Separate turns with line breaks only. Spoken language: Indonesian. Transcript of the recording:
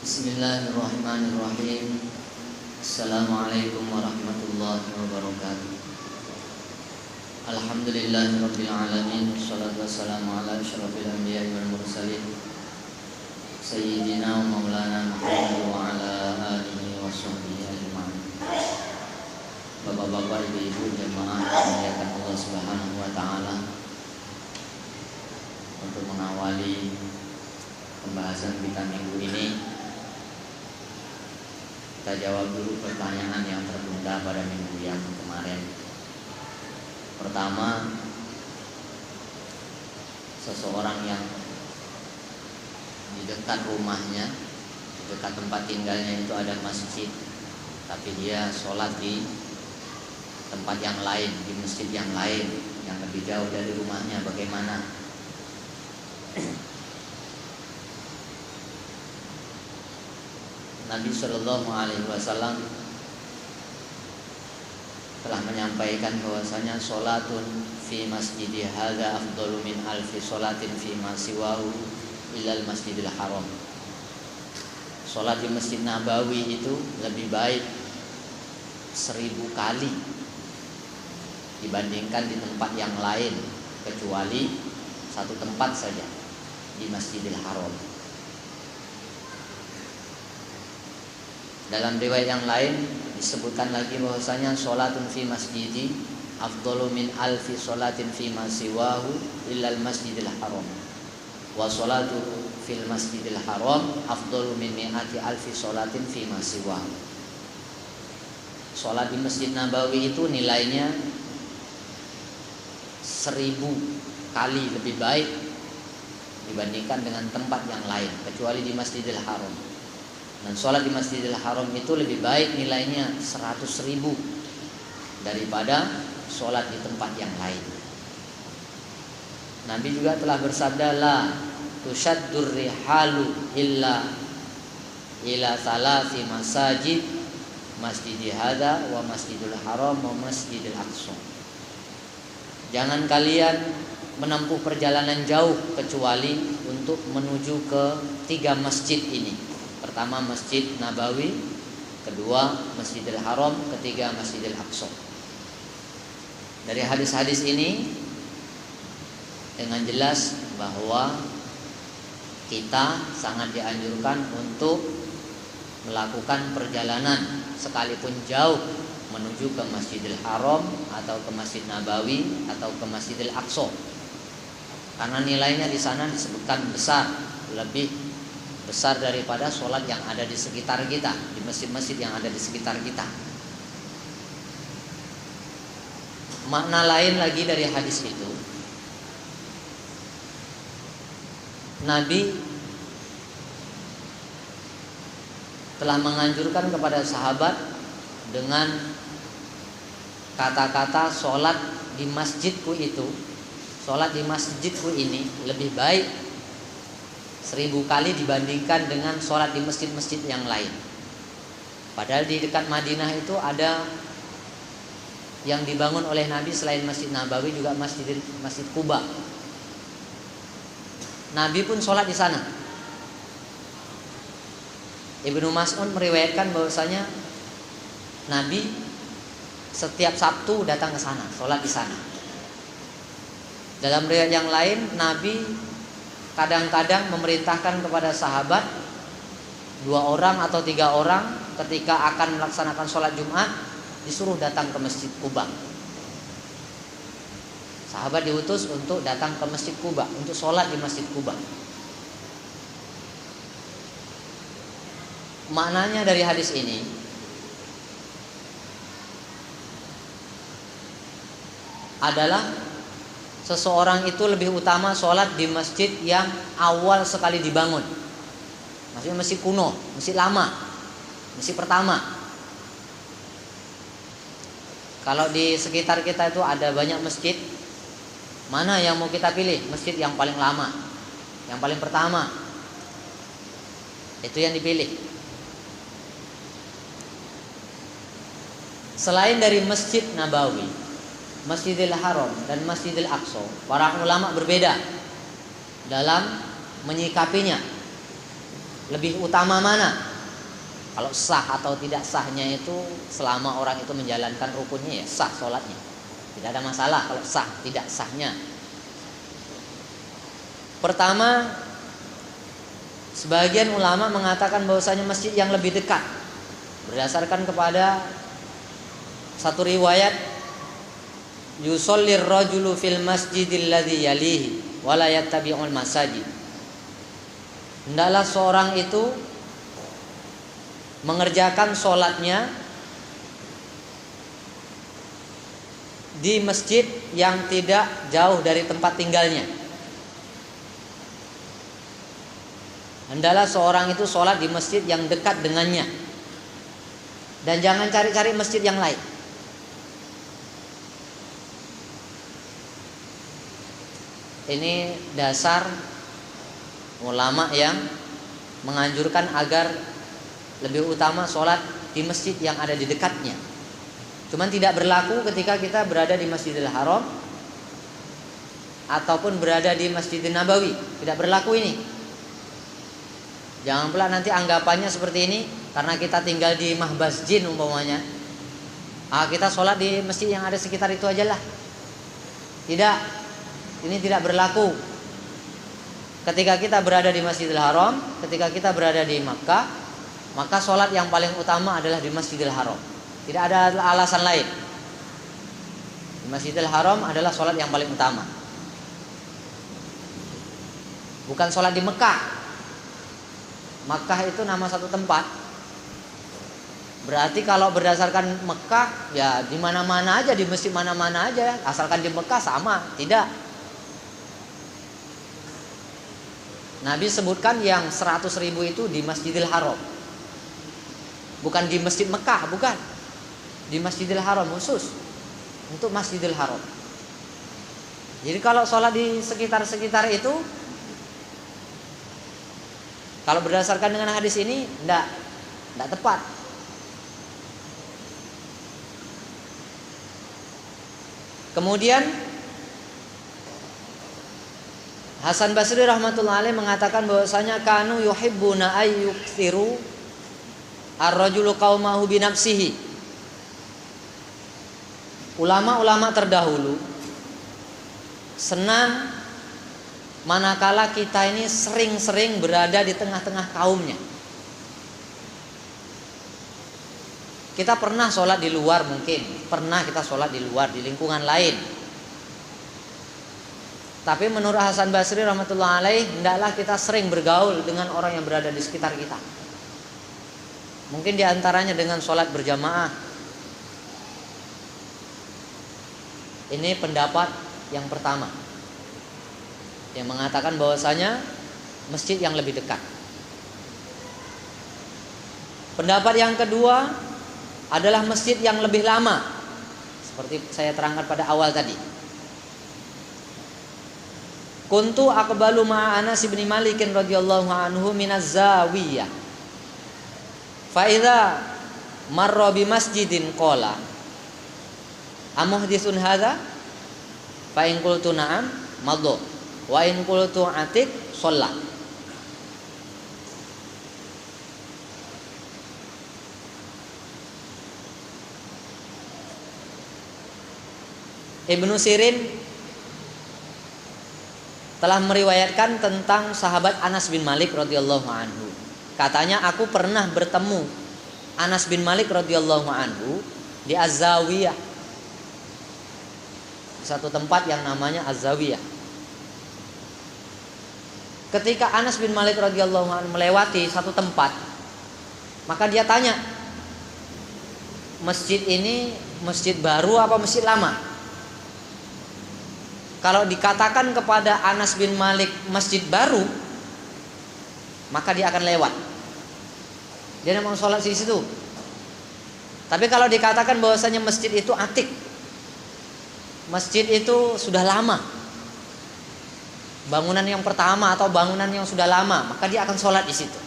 Bismillahirrahmanirrahim. Assalamualaikum warahmatullahi wabarakatuh. Alhamdulillahirabbil alamin. Wassalatu wassalamu ala asyrofil anbiya'i wal mursalin sayyidina wa maulana Muhammad wa ala alihi wa sahbihi ajma'in. Bapak-bapak, ibu-ibu jemaah yang dimuliakan Allah Subhanahu wa taala, untuk mengawali pembahasan kita minggu ini, kita jawab dulu pertanyaan yang tertunda pada minggu yang kemarin. Pertama, seseorang yang di dekat rumahnya, di dekat tempat tinggalnya itu ada masjid, tapi dia sholat di tempat yang lain, di masjid yang lain, yang lebih jauh dari rumahnya, bagaimana? Nabi Shallallahu Alaihi Wasallam telah menyampaikan bahwasanya sholatun fi masjidi hadza afdalu min alfi sholatin fi ma siwahu ilal masjidil haram. Sholat di Masjid Nabawi itu lebih baik 1000 kali dibandingkan di tempat yang lain, kecuali satu tempat saja, di Masjidil Haram. Dalam riwayat yang lain disebutkan lagi bahwasanya sholatun fi masjidi afdalu min alfi sholatin fi ma siwahu illal masjidil haram, wa sholatu fil masjidil haram afdalu min mi'ati alfi sholatin fi ma siwahu. Sholat di Masjid Nabawi itu nilainya 1000 kali lebih baik dibandingkan dengan tempat yang lain, kecuali di Masjidil Haram. Dan sholat di Masjidil Haram itu lebih baik nilainya 100.000 daripada sholat di tempat yang lain. Nabi juga telah bersabda, la tushaddur rihalu illa ila thalathi masajid, masjidi hadza wa masjidil haram wa masjidil aqsa. Jangan kalian menempuh perjalanan jauh kecuali untuk menuju ke 3 masjid ini. Pertama Masjid Nabawi, kedua Masjidil Haram, ketiga Masjidil Aqsa. Dari hadis-hadis ini dengan jelas bahwa kita sangat dianjurkan untuk melakukan perjalanan sekalipun jauh menuju ke Masjidil Haram atau ke Masjid Nabawi atau ke Masjidil Aqsa. Karena nilainya di sana disebutkan besar, lebih besar daripada sholat yang ada di sekitar kita, di masjid-masjid yang ada di sekitar kita. Makna lain lagi dari hadis itu, Nabi telah menganjurkan kepada sahabat dengan kata-kata sholat di masjidku itu, sholat di masjidku ini lebih baik 1000 kali dibandingkan dengan sholat di masjid-masjid yang lain. Padahal di dekat Madinah itu ada yang dibangun oleh Nabi selain Masjid Nabawi juga Masjid Quba. Nabi pun sholat di sana. Ibnu Mas'ud meriwayatkan bahwasanya Nabi setiap Sabtu datang ke sana, sholat di sana. Dalam riwayat yang lain, Nabi kadang-kadang memerintahkan kepada sahabat 2 orang atau 3 orang ketika akan melaksanakan sholat Jumat disuruh datang ke Masjid Quba. Sahabat diutus untuk datang ke Masjid Quba, untuk sholat di Masjid Quba. Maknanya dari hadis ini, adalah seseorang itu lebih utama sholat di masjid yang awal sekali dibangun. Maksudnya masjid kuno, masjid lama, masjid pertama. Kalau di sekitar kita itu ada banyak masjid, mana yang mau kita pilih? Masjid yang paling lama, yang paling pertama, itu yang dipilih. Selain dari Masjid Nabawi, Masjidil Haram dan Masjidil Aqsa, para ulama berbeda dalam menyikapinya. Lebih utama mana? Kalau sah atau tidak sahnya itu, selama orang itu menjalankan rukunnya ya sah sholatnya. Tidak ada masalah kalau sah tidak sahnya. Pertama, sebagian ulama mengatakan bahwasanya masjid yang lebih dekat berdasarkan kepada satu riwayat, yusollir rajulu fil masjidil ladzi yalihi wa la yattabi'ul masajid. Hendaklah seorang itu mengerjakan sholatnya di masjid yang tidak jauh dari tempat tinggalnya. Hendaklah seorang itu sholat di masjid yang dekat dengannya, dan jangan cari-cari masjid yang lain. Ini dasar ulama yang menganjurkan agar lebih utama sholat di masjid yang ada di dekatnya. Cuman tidak berlaku ketika kita berada di Masjidil Haram ataupun berada di Masjidil Nabawi. Tidak berlaku ini. Jangan pula nanti anggapannya seperti ini, karena kita tinggal di Mahbas Jin umpamanya, kita sholat di masjid yang ada sekitar itu aja lah. Tidak, ini tidak berlaku. Ketika kita berada di Masjidil Haram, ketika kita berada di Makkah, maka sholat yang paling utama adalah di Masjidil Haram. Tidak ada alasan lain. Di Masjidil Haram adalah sholat yang paling utama, bukan sholat di Mekah. Makkah itu nama satu tempat. Berarti kalau berdasarkan Mekah, ya di mana-mana aja, di masjid mana-mana aja, asalkan di Mekah sama. Tidak. Nabi sebutkan yang 100.000 itu di Masjidil Haram, bukan di Masjid Mekah, bukan. Di Masjidil Haram khusus untuk Masjidil Haram. Jadi kalau sholat di sekitar-sekitar itu, kalau berdasarkan dengan hadis ini, tidak tepat. Kemudian Hasan Basri rahmatullahi alaih mengatakan bahwasanya kanu yuhibbuna ayyukthiru ar-rajulu qaumahu bi nafsihi. Ulama-ulama terdahulu senang manakala kita ini sering-sering berada di tengah-tengah kaumnya. Kita pernah sholat di luar, mungkin pernah kita sholat di luar, di lingkungan lain. Tapi menurut Hasan Basri rahmatullahi alaih, hendaklah kita sering bergaul dengan orang yang berada di sekitar kita. Mungkin diantaranya dengan sholat berjamaah. Ini pendapat yang pertama, yang mengatakan bahwasanya masjid yang lebih dekat. Pendapat yang kedua adalah masjid yang lebih lama, seperti saya terangkan pada awal tadi. Kuntu aqbalu ma'a Anas bin Malik radhiyallahu anhu minaz zawiyah. Fa idza marra bi masjidin qala amuhditsun hadza? Fa in qultu na'am madha wa in qultu atik shalla. Ibnu Sirin telah meriwayatkan tentang sahabat Anas bin Malik radhiyallahu anhu. Katanya, aku pernah bertemu Anas bin Malik radhiyallahu anhu di Az-Zawiyah, satu tempat yang namanya Az-Zawiyah. Ketika Anas bin Malik radhiyallahu anhu melewati satu tempat, maka dia tanya, masjid ini masjid baru apa masjid lama? Kalau dikatakan kepada Anas bin Malik masjid baru, maka dia akan lewat. Dia mau sholat di situ. Tapi kalau dikatakan bahwasanya masjid itu atik, masjid itu sudah lama, bangunan yang pertama atau bangunan yang sudah lama, maka dia akan sholat di situ.